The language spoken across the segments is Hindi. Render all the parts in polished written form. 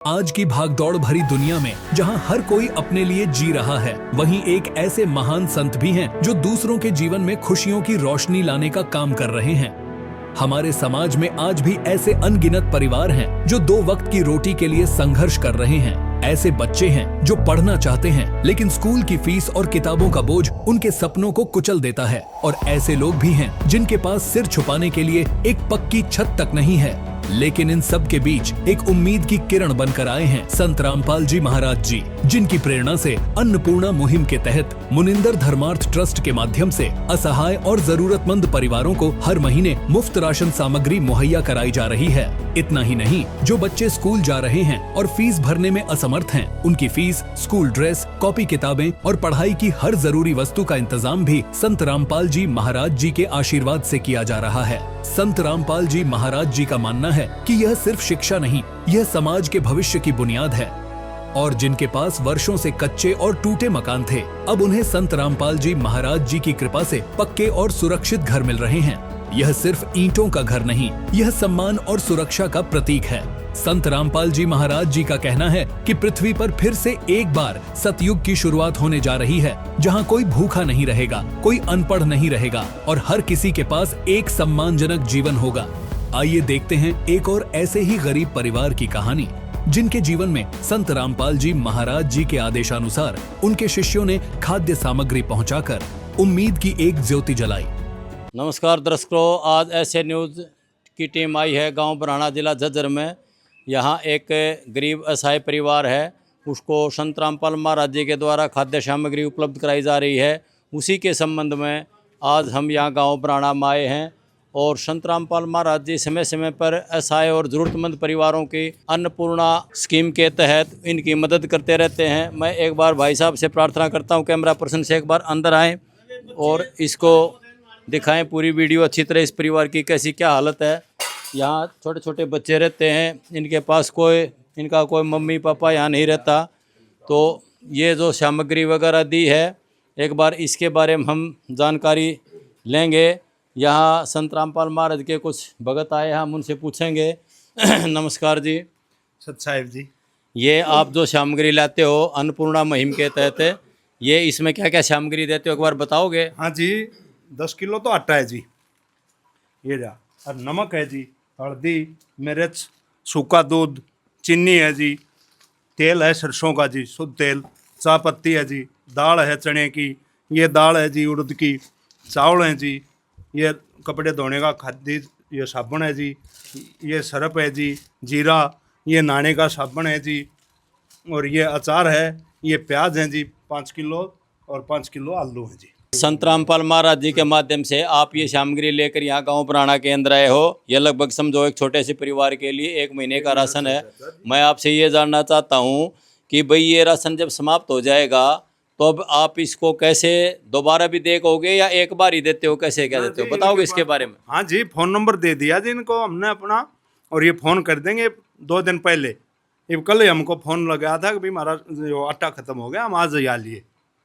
आज की भागदौड़ भरी दुनिया में जहां हर कोई अपने लिए जी रहा है, वहीं एक ऐसे महान संत भी हैं जो दूसरों के जीवन में खुशियों की रोशनी लाने का काम कर रहे हैं। हमारे समाज में आज भी ऐसे अनगिनत परिवार हैं जो दो वक्त की रोटी के लिए संघर्ष कर रहे हैं। ऐसे बच्चे हैं जो पढ़ना चाहते हैं, लेकिन स्कूल की फीस और किताबों का बोझ उनके सपनों को कुचल देता है। और ऐसे लोग भी हैं जिनके पास सिर छुपाने के लिए एक पक्की छत तक नहीं है। लेकिन इन सब के बीच एक उम्मीद की किरण बनकर आए हैं संत रामपाल जी महाराज जी, जिनकी प्रेरणा से अन्नपूर्णा मुहिम के तहत मुनिंदर धर्मार्थ ट्रस्ट के माध्यम से असहाय और जरूरतमंद परिवारों को हर महीने मुफ्त राशन सामग्री मुहैया कराई जा रही है। इतना ही नहीं, जो बच्चे स्कूल जा रहे हैं और फीस भरने में असमर्थ हैं, उनकी फीस, स्कूल ड्रेस, कॉपी किताबें और पढ़ाई की हर जरूरी वस्तु का इंतजाम भी संत रामपाल जी महाराज जी के आशीर्वाद से किया जा रहा है। संत रामपाल जी महाराज जी का मानना है कि यह सिर्फ शिक्षा नहीं, यह समाज के भविष्य की बुनियाद है। और जिनके पास वर्षों से कच्चे और टूटे मकान थे, अब उन्हें संत रामपाल जी महाराज जी की कृपा से पक्के और सुरक्षित घर मिल रहे हैं। यह सिर्फ ईंटों का घर नहीं, यह सम्मान और सुरक्षा का प्रतीक है। संत रामपाल जी महाराज जी का कहना है कि पृथ्वी पर फिर से एक बार सतयुग की शुरुआत होने जा रही है, जहां कोई भूखा नहीं रहेगा, कोई अनपढ़ नहीं रहेगा और हर किसी के पास एक सम्मानजनक जीवन होगा। आइए देखते हैं एक और ऐसे ही गरीब परिवार की कहानी, जिनके जीवन में संत रामपाल जी महाराज जी के आदेशानुसार उनके शिष्यों ने खाद्य सामग्री पहुंचाकर उम्मीद की एक ज्योति जलाई। नमस्कार दर्शकों, आज ऐसे न्यूज़ की टीम आई है गांव बराना, जिला झज्जर में। यहां एक गरीब असहाय परिवार है, उसको संत रामपाल महाराज जी के द्वारा खाद्य सामग्री उपलब्ध कराई जा रही है। उसी के संबंध में आज हम यहां गांव बराना में आए हैं और संत रामपाल महाराज जी समय समय पर असहाय और ज़रूरतमंद परिवारों की अन्नपूर्णा स्कीम के तहत इनकी मदद करते रहते हैं। मैं एक बार भाई साहब से प्रार्थना करता हूँ, कैमरा पर्सन से एक बार अंदर आएँ और इसको दिखाएं पूरी वीडियो अच्छी तरह, इस परिवार की कैसी क्या हालत है। यहाँ छोटे छोटे बच्चे रहते हैं, इनके पास इनका कोई मम्मी पापा यहाँ नहीं रहता। तो ये जो सामग्री वगैरह दी है, एक बार इसके बारे में हम जानकारी लेंगे। यहाँ संत रामपाल महाराज के कुछ भगत आए हैं, हम उनसे पूछेंगे। नमस्कार जी। सत साहिब जी। ये आप जो सामग्री लाते हो अन्नपूर्णा मुहिम के तहत, ये इसमें क्या क्या सामग्री देते हो, एक बार बताओगे? हाँ जी, 10 किलो तो आटा है जी, ये जा, और नमक है जी, हल्दी, मिर्च, सूखा दूध, चीनी है जी, तेल है सरसों का जी, शुद्ध तेल, चाय पत्ती है जी, दाल है चने की, ये दाल है जी उड़द की, चावल है जी, ये कपड़े धोने का खादी, ये साबुन है जी, ये सरफ है जी, जीरा, ये नहाने का साबुन है जी, और ये अचार है, ये प्याज है जी 5 किलो, और 5 किलो आलू है जी। संत रामपाल महाराज जी के माध्यम से आप ये सामग्री लेकर यहाँ गांव बराना के अंदर आए हो। ये लगभग समझो एक छोटे से परिवार के लिए 1 महीने का राशन है। मैं आपसे ये जानना चाहता हूँ कि भाई ये राशन जब समाप्त हो जाएगा तो अब आप इसको कैसे दोबारा भी देखोगे या एक बार ही देते हो, कैसे क्या देते हो, बताओगे इसके बारे में? हाँ जी, फ़ोन नंबर दे दिया जी इनको हमने अपना, और ये फ़ोन कर देंगे 2 दिन पहले। ये कल ही हमको फ़ोन लगाया था कि भाई हमारा जो आटा ख़त्म हो गया, हम आज आ लिए।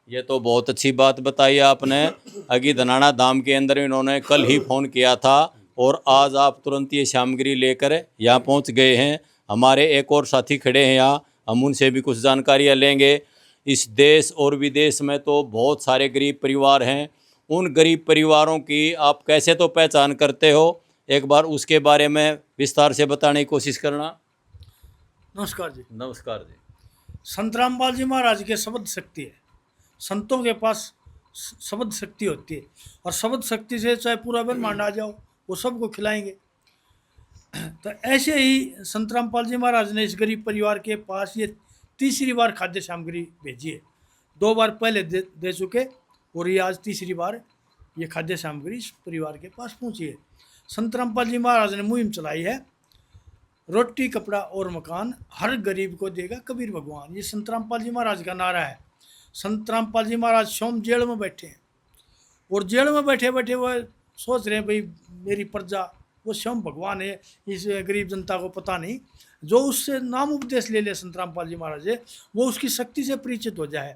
ये तो बहुत अच्छी बात बताई आपने। अगी धनाना धाम के अंदर इन्होंने कल ही फ़ोन किया था और आज आप तुरंत ये सामग्री लेकर यहाँ पहुँच गए हैं। हमारे एक और साथी खड़े हैं यहाँ, हम उनसे भी कुछ जानकारियाँ लेंगे। इस देश और विदेश में तो बहुत सारे गरीब परिवार हैं, उन गरीब परिवारों की आप कैसे तो पहचान करते हो, एक बार उसके बारे में विस्तार से बताने की कोशिश करना। नमस्कार जी। नमस्कार जी। संत रामपाल जी महाराज के शब्द शक्ति है। संतों के पास शब्द शक्ति होती है और शब्द शक्ति से चाहे पूरा ब्रह्मांड आ जाओ, वो सबको खिलाएंगे। तो ऐसे ही संत रामपाल जी महाराज ने इस गरीब परिवार के पास ये तीसरी बार खाद्य सामग्री भेजी है। 2 बार पहले दे चुके और ये आज तीसरी बार ये खाद्य सामग्री इस परिवार के पास पहुंची है। संत रामपाल जी महाराज ने मुहिम चलाई है, रोटी कपड़ा और मकान हर गरीब को देगा कबीर भगवान। ये संत रामपाल जी महाराज का नारा है। संत रामपाल जी महाराज स्वयं जेल में बैठे हैं और जेल में बैठे बैठे वो सोच रहे हैं भाई मेरी प्रजा, वो स्वयं भगवान है, इस गरीब जनता को पता नहीं। जो उससे नाम उपदेश ले संत रामपाल जी महाराज है, वो उसकी शक्ति से परिचित हो जाए।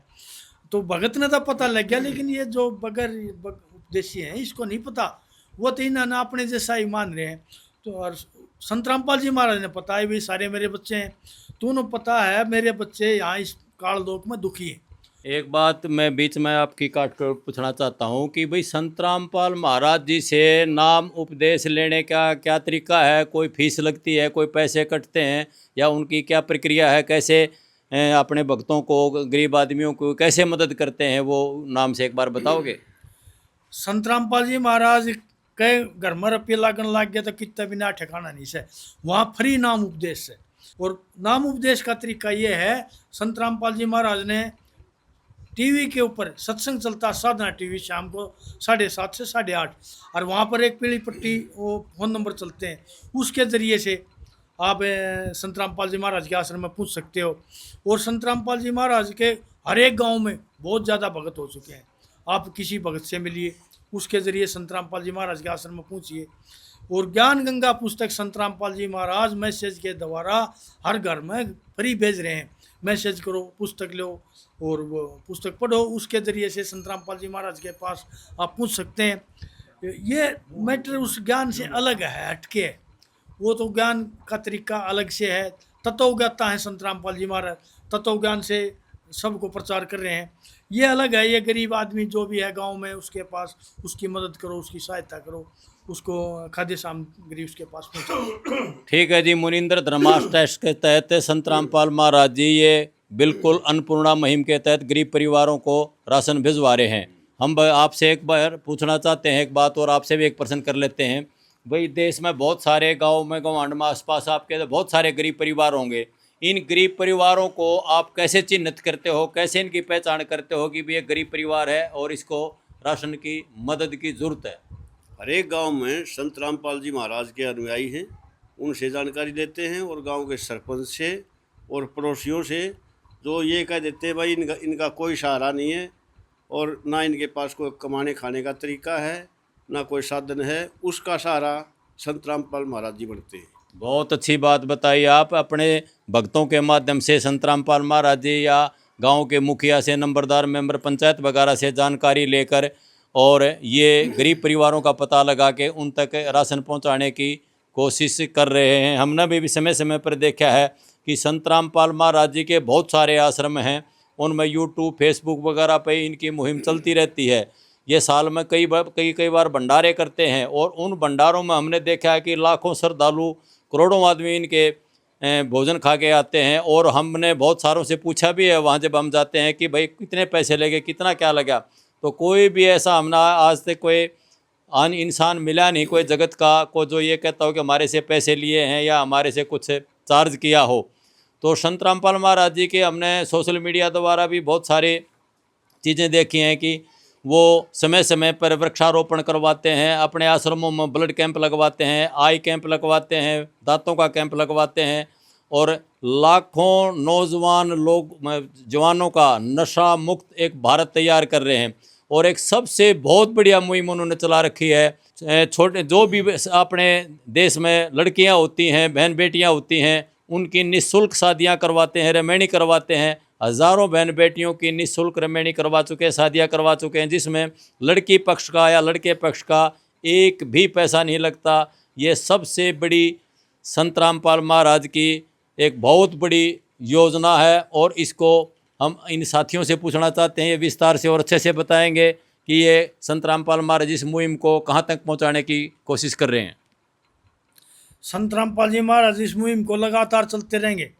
तो भगत ने तो पता लग गया, लेकिन ये जो बगैर उपदेशी हैं इसको नहीं पता, वो तो इन्हें अपने जैसा ही मान रहे हैं। तो और संत रामपाल जी महाराज ने बताया भी सारे मेरे बच्चे हैं, तो उन्हें पता है मेरे बच्चे यहाँ इस काल लोक में दुखी हैं। एक बात मैं बीच में आपकी काट कर पूछना चाहता हूँ कि भाई संत रामपाल महाराज जी से नाम उपदेश लेने का क्या तरीका है? कोई फीस लगती है, कोई पैसे कटते हैं, या उनकी क्या प्रक्रिया है? कैसे अपने भक्तों को, गरीब आदमियों को कैसे मदद करते हैं, वो नाम से एक बार बताओगे? संत रामपाल जी महाराज कई घर में रुपये लागन लाग गया तो कितना बिना ठिकाना नहीं से, वहाँ फ्री नाम उपदेश है। और नाम उपदेश का तरीका ये है, संत रामपाल जी महाराज ने टीवी के ऊपर सत्संग चलता, साधना टीवी, शाम को 7:30 से 8:30, और वहाँ पर एक पीली पट्टी वो फ़ोन नंबर चलते हैं, उसके ज़रिए से आप संत रामपाल जी महाराज के आश्रम में पूछ सकते हो। और संत रामपाल जी महाराज के हर एक गांव में बहुत ज़्यादा भगत हो चुके हैं, आप किसी भगत से मिलिए, उसके ज़रिए संत रामपाल जी महाराज के आश्रम में पूछिए। और ज्ञान गंगा पुस्तक संत रामपाल जी महाराज मैसेज के द्वारा हर घर में फ्री भेज रहे हैं, मैसेज करो, पुस्तक लो और वो पुस्तक पढ़ो, उसके ज़रिए से संत रामपाल जी महाराज के पास आप पूछ सकते हैं। ये मैटर उस ज्ञान से अलग है, हटके है, वो तो ज्ञान का तरीका अलग से है। तत्व ज्ञाता है संत रामपाल जी महाराज, तत्व ज्ञान से सबको प्रचार कर रहे हैं। ये अलग है, ये गरीब आदमी जो भी है गांव में, उसके पास उसकी मदद करो, उसकी सहायता करो, उसको खाद्य सामग्री उसके पास पहुँचाओ। ठीक है जी। मुनिंद्र धर्मार्थ ट्रस्ट के तहत संत रामपाल महाराज जी ये बिल्कुल अन्नपूर्णा मुहिम के तहत गरीब परिवारों को राशन भिजवा रहे हैं। हम आपसे एक बार पूछना चाहते हैं एक बात, और आपसे भी एक प्रश्न कर लेते हैं। भाई देश में बहुत सारे गाँव में, गंवांड में, आसपास आपके तो बहुत सारे गरीब परिवार होंगे। इन गरीब परिवारों को आप कैसे चिन्हित करते हो, कैसे इनकी पहचान करते हो कि भाई ये गरीब परिवार है और इसको राशन की मदद की ज़रूरत है? हर एक गांव में संत रामपाल जी महाराज के अनुयायी हैं, उनसे जानकारी लेते हैं, और गांव के सरपंच से और पड़ोसियों से, जो ये कह देते हैं भाई इनका कोई सहारा नहीं है और ना इनके पास कोई कमाने खाने का तरीका है, ना कोई साधन है, उसका सहारा संत रामपाल महाराज जी बनते हैं। बहुत अच्छी बात बताई आप। अपने भक्तों के माध्यम से संत रामपाल महाराज जी या गांव के मुखिया से, नंबरदार, मेंबर पंचायत वगैरह से जानकारी लेकर और ये गरीब परिवारों का पता लगा के उन तक राशन पहुंचाने की कोशिश कर रहे हैं। हमने भी समय समय पर देखा है कि संत रामपाल महाराज जी के बहुत सारे आश्रम हैं, उनमें यूट्यूब, फेसबुक वगैरह पे इनकी मुहिम चलती रहती है। ये साल में कई बार भंडारे करते हैं, और उन भंडारों में हमने देखा है कि लाखों श्रद्धालु, करोड़ों आदमी इनके भोजन खा के आते हैं। और हमने बहुत सारों से पूछा भी है वहाँ जब हम जाते हैं कि भाई कितने पैसे लगे, कितना क्या लगा, तो कोई भी ऐसा हमने आज तक कोई आन इंसान मिला नहीं, कोई जगत का को जो ये कहता हो कि हमारे से पैसे लिए हैं या हमारे से कुछ चार्ज किया हो। तो संत रामपाल महाराज जी के हमने सोशल मीडिया द्वारा भी बहुत सारी चीज़ें देखी हैं कि वो समय समय पर वृक्षारोपण करवाते हैं, अपने आश्रमों में ब्लड कैंप लगवाते हैं, आई कैंप लगवाते हैं, दांतों का कैंप लगवाते हैं, और लाखों नौजवान लोग, जवानों का नशा मुक्त एक भारत तैयार कर रहे हैं। और एक सबसे बहुत बढ़िया मुहिम उन्होंने चला रखी है। छोटे जो भी अपने देश में लड़कियां होती हैं, बहन बेटियां होती हैं, उनकी निःशुल्क शादियां करवाते हैं, रमैनी करवाते हैं। हज़ारों बहन बेटियों की निःशुल्क रमैनी करवा चुके हैं, शादियां करवा चुके हैं, जिसमें लड़की पक्ष का या लड़के पक्ष का एक भी पैसा नहीं लगता। ये सबसे बड़ी संत रामपाल महाराज की एक बहुत बड़ी योजना है, और इसको हम इन साथियों से पूछना चाहते हैं, ये विस्तार से और अच्छे से बताएंगे कि ये संत रामपाल महाराज इस मुहिम को कहाँ तक पहुँचाने की कोशिश कर रहे हैं। संत रामपाल जी महाराज इस मुहिम को लगातार चलते रहेंगे।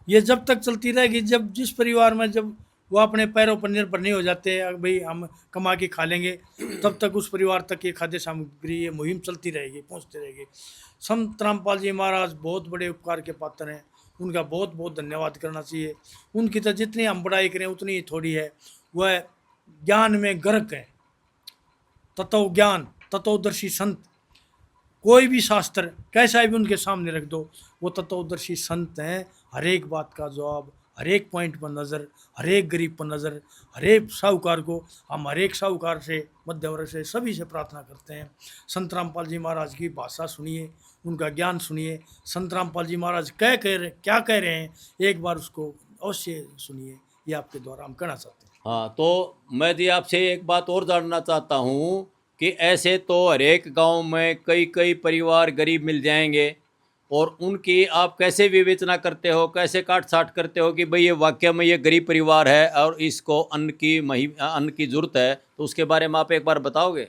ये जब तक चलती रहेगी, जब जिस परिवार में जब वो अपने पैरों पर निर्भर नहीं हो जाते हैं, भाई हम कमा के खा लेंगे, तब तक उस परिवार तक ये खाद्य सामग्री, ये मुहिम चलती रहेगी, पहुंचती रहेगी। संत रामपाल जी महाराज बहुत बड़े उपकार के पात्र हैं, उनका बहुत बहुत धन्यवाद करना चाहिए। उनकी तो जितनी हम बड़ाई करें उतनी ही थोड़ी है। वह ज्ञान में गर्क है, तत्व ज्ञान, तत्वदर्शी संत। कोई भी शास्त्र कैसा भी उनके सामने रख दो, वो तत्वदर्शी संत हैं। हर एक बात का जवाब, हर एक पॉइंट पर नज़र, हर एक गरीब पर नज़र, हर एक साहूकार को, हम हर एक साहूकार से, मध्य वर्ग से, सभी से प्रार्थना करते हैं। संत रामपाल जी महाराज की भाषा सुनिए, उनका ज्ञान सुनिए। संत रामपाल जी महाराज क्या कह रहे हैं, एक बार उसको अवश्य सुनिए। ये आपके द्वारा हम कहना चाहते हैं। हाँ, तो मैं जी आपसे एक बात और जानना चाहता हूँ कि ऐसे तो हर एक गांव में कई कई परिवार गरीब मिल जाएंगे, और उनकी आप कैसे विवेचना करते हो, कैसे काट छाट करते हो कि भाई ये वाकई में ये गरीब परिवार है और इसको अन्न की ज़रूरत है, तो उसके बारे में आप एक बार बताओगे?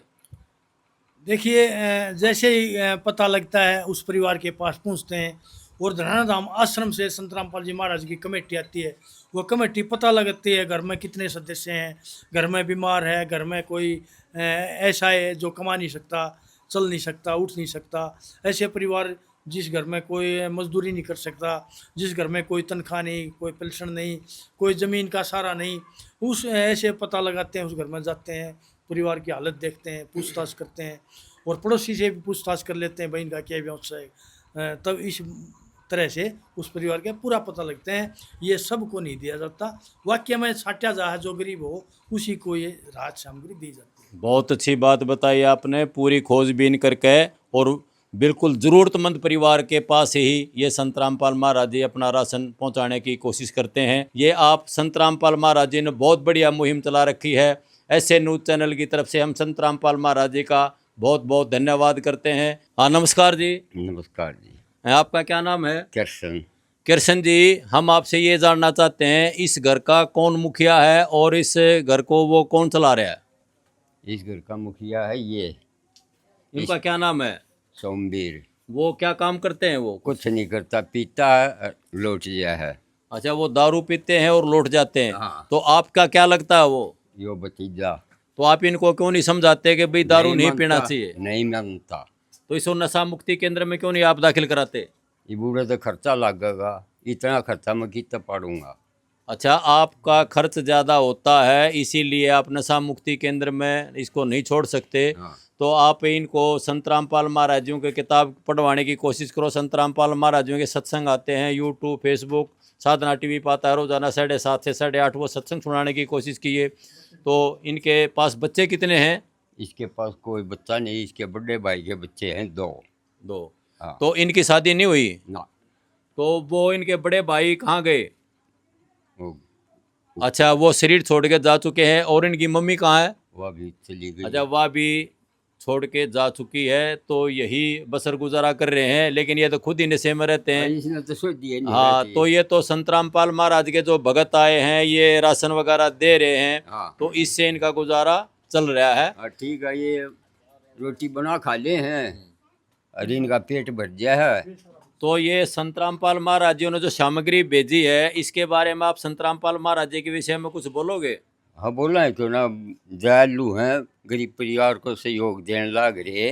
देखिए, जैसे ही पता लगता है उस परिवार के पास पहुंचते हैं, और धराना धाम आश्रम से संत रामपाल जी महाराज की कमेटी आती है। वो कमेटी पता लगाती है घर में कितने सदस्य हैं, घर में बीमार है, घर में कोई ऐसा है जो कमा नहीं सकता, चल नहीं सकता, उठ नहीं सकता, ऐसे परिवार जिस घर में कोई मजदूरी नहीं कर सकता, जिस घर में कोई तनख्वाह नहीं, कोई पेंशन नहीं, कोई ज़मीन का सहारा नहीं, उस ऐसे पता लगाते हैं, उस घर में जाते हैं, परिवार की हालत देखते हैं, पूछताछ करते हैं, और पड़ोसी से भी पूछताछ कर लेते हैं भाई इनका क्या व्यवसाय है। तब इस तरह से उस परिवार का पूरा पता लगता है। ये सबको नहीं दिया जाता, वाक्य में छाटा जा जो गरीब हो उसी को ये राहत सामग्री दी जाती है। बहुत अच्छी बात बताई आपने, पूरी खोजबीन करके, और बिल्कुल ज़रूरतमंद परिवार के पास ही ये संत रामपाल महाराज जी अपना राशन पहुंचाने की कोशिश करते हैं। ये आप संत रामपाल महाराज जी ने बहुत बढ़िया मुहिम चला रखी है। ऐसे न्यूज़ चैनल की तरफ से हम संत रामपाल महाराज जी का बहुत बहुत धन्यवाद करते हैं। हाँ, नमस्कार जी। नमस्कार जी। आपका क्या नाम है? कृष्ण। कृष्ण जी, हम आपसे ये जानना चाहते हैं इस घर का कौन मुखिया है और इस घर को वो कौन चला रहा है? इस घर का मुखिया है ये। इनका क्या नाम है? सोमवीर। वो क्या काम करते हैं? वो कुछ नहीं करता, पीता है, लौट गया है। अच्छा, वो दारू पीते हैं और लौट जाते हैं। हाँ। तो आपका क्या लगता है वो? यो भतीजा। तो आप इनको क्यों नहीं समझाते कि भाई दारू नहीं पीना चाहिए? नहीं मानता। तो इसको नशा मुक्ति केंद्र में क्यों नहीं आप दाखिल कराते? ये बूढ़ा तो खर्चा लगेगा, इतना खर्चा मैं कितना पड़ूंगा। अच्छा, आपका खर्च ज़्यादा होता है इसीलिए आप नशा मुक्ति केंद्र में इसको नहीं छोड़ सकते। हाँ। तो आप इनको संत रामपाल महाराज जी की किताब पढ़वाने की कोशिश करो। संत रामपाल महाराज जी के सत्संग आते हैं यूट्यूब, फेसबुक, साधना टीवी पाता है रोजाना 7:30 से 8:30 वो सत्संग सुनाने की कोशिश कीजिए। तो इनके पास बच्चे कितने हैं? इसके पास कोई बच्चा नहीं, इसके बड़े भाई के बच्चे हैं दो। हाँ। तो इनकी शादी नहीं हुई? ना। तो वो इनके बड़े भाई कहाँ गए? वो अच्छा, वो शरीर छोड़ के जा चुके हैं। और इनकी मम्मी कहाँ है? वह भी चली गई। अच्छा, वह भी छोड़ के जा चुकी है। तो यही बसर गुजारा कर रहे हैं, लेकिन ये तो खुद ही नशे में रहते हैं। इसने तो सोच दिया नहीं। हाँ, तो ये तो संत रामपाल महाराज के जो भगत आए हैं ये राशन वगैरह दे रहे हैं। हाँ। तो इससे इनका गुजारा चल रहा है। ठीक है, ये रोटी बना खा ले हैं और इनका पेट भर गया है। तो ये संत रामपाल महाराज जी ने जो सामग्री भेजी है इसके बारे में आप संत रामपाल महाराज जी के विषय में कुछ बोलोगे? हाँ, बोला है क्यों ना, दयालु हैं, गरीब परिवार को सहयोग देने लग रहे।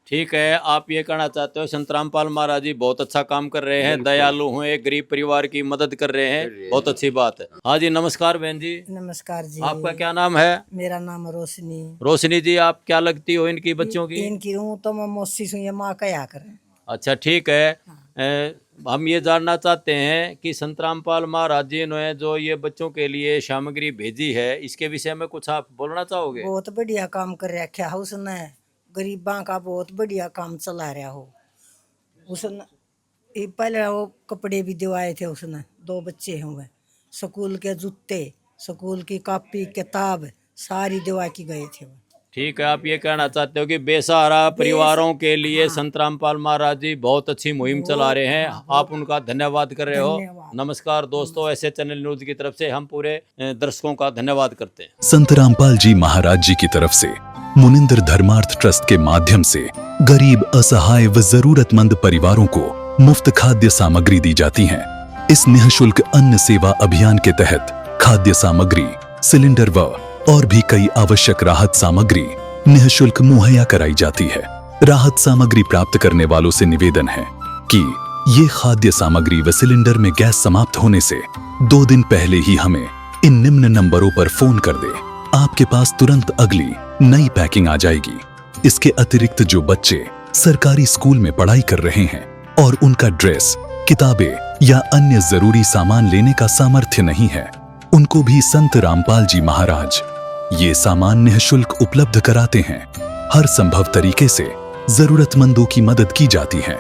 ठीक है, आप ये कहना चाहते हो संत रामपाल महाराज जी बहुत अच्छा काम कर रहे हैं, दयालु हैं, एक गरीब परिवार की मदद कर रहे हैं, बहुत अच्छी बात है। हाँ जी, नमस्कार बहन जी। नमस्कार जी। आपका क्या नाम है? मेरा नाम रोशनी। रोशनी जी, आप क्या लगती हो इनकी बच्चों की? इनकी हूँ तो मैं मौसी हूँ, ये माँ क्या करें। अच्छा, ठीक है। हम ये जानना चाहते हैं कि संत रामपाल महाराज जी ने जो ये बच्चों के लिए सामग्री भेजी है इसके विषय में कुछ आप बोलना चाहोगे? बहुत बढ़िया काम कर रखा है उसने, गरीबां का बहुत बढ़िया काम चला रहा हो उसने। पहले वो कपड़े भी दिवाए थे उसने, 2 बच्चे हुए, स्कूल के जूते, स्कूल की कॉपी किताब सारी दिवा की गए थे। ठीक है, आप ये कहना चाहते हो कि बेसहारा परिवारों के लिए संत रामपाल महाराज जी बहुत अच्छी मुहिम चला रहे हैं, आप उनका धन्यवाद कर रहे हो। नमस्कार दोस्तों, ऐसे चैनल न्यूज की तरफ से हम पूरे दर्शकों का धन्यवाद करते हैं। संत रामपाल जी महाराज जी की तरफ से मुनिंद्र धर्मार्थ ट्रस्ट के माध्यम से गरीब, असहाय व जरूरतमंद परिवारों को मुफ्त खाद्य सामग्री दी जाती है। इस निःशुल्क अन्न सेवा अभियान के तहत खाद्य सामग्री, सिलेंडर व और भी कई आवश्यक राहत सामग्री निःशुल्क मुहैया कराई जाती है। राहत सामग्री प्राप्त करने वालों से निवेदन है कि ये खाद्य सामग्री व सिलेंडर में गैस समाप्त होने से 2 दिन पहले ही हमें इन निम्न नंबरों पर फोन कर दे। आपके पास तुरंत अगली नई पैकिंग आ जाएगी। इसके अतिरिक्त जो बच्चे सरकारी स्कूल में पढ़ाई कर रहे हैं और उनका ड्रेस, किताबें या अन्य जरूरी सामान लेने का सामर्थ्य नहीं है, उनको भी संत रामपाल जी महाराज ये सामान निःशुल्क उपलब्ध कराते हैं। हर संभव तरीके से जरूरतमंदों की मदद की जाती है।